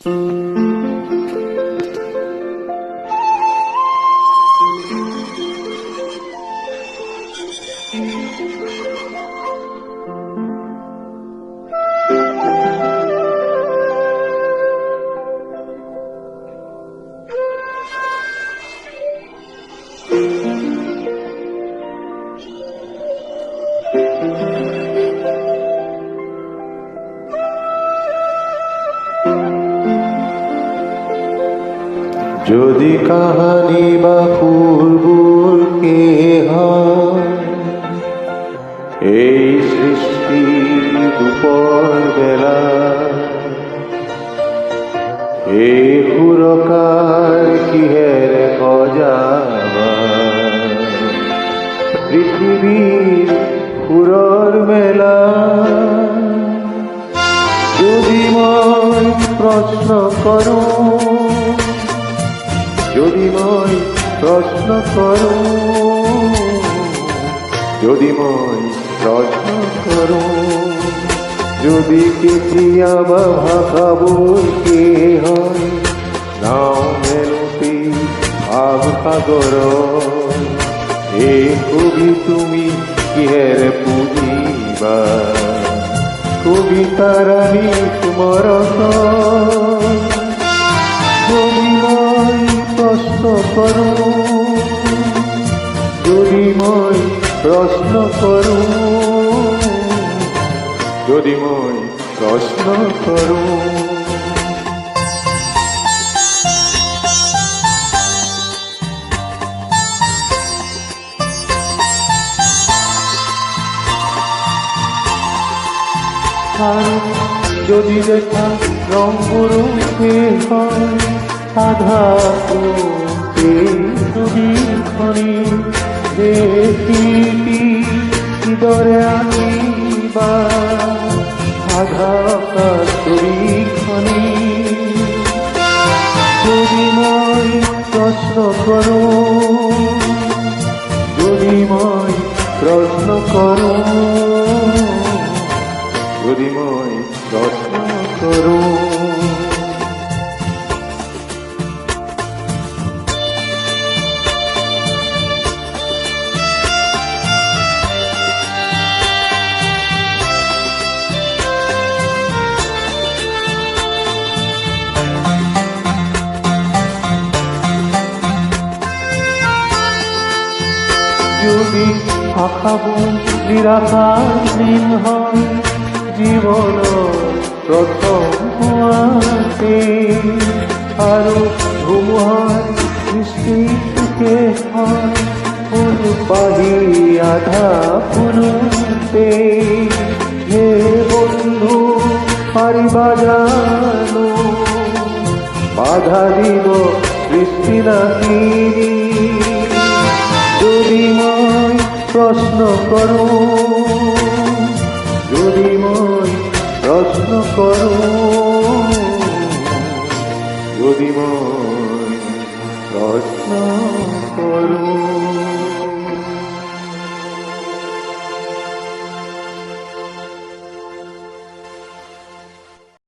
যদি কাহানি বা ফুলগুল কে এই সৃষ্টি দুপর বেলা এই সুরকার কিহের সজাবা পৃথিবীর সুৰৰ মেলা যদি মই প্ৰশ্ন কৰোঁ যদি মই প্রশ্ন করো যদি মই প্রশ্ন করো যদি কেতিয়াবা ভাষা বলকে হয় নাও মেলতি ভাব সাগর এই কবি তুমি কিহেৰে পুজিবা কবিতাৰাণী তোমাৰ যদি মই প্রশ্ন করো যদি মই প্রশ্ন করো যদি মই প্রশ্ন করো আর যদি দেখা রঙরূপে হয় আধা ছবিখনি দেখিবি হৃদয়ে আনিবা আধা ছবিখনি যদি মই প্রশ্ন করো যদি মই প্রশ্ন করো যদি মই প্রশ্ন করো যদি আশাবোৰ নিৰাশাহীন হয় জীৱনৰ প্ৰথম হোৱাতে আৰু ধুমুহাৰ সৃষ্টিকে হয় ফুল পাহি আধা ফুলোতে হে বন্ধু পাৰিবা জানো বাধা দিব সৃষ্টি নাহিনী যদি মই প্রশ্ন করো যদি মই প্রশ্ন করো যদি মই প্রশ্ন করো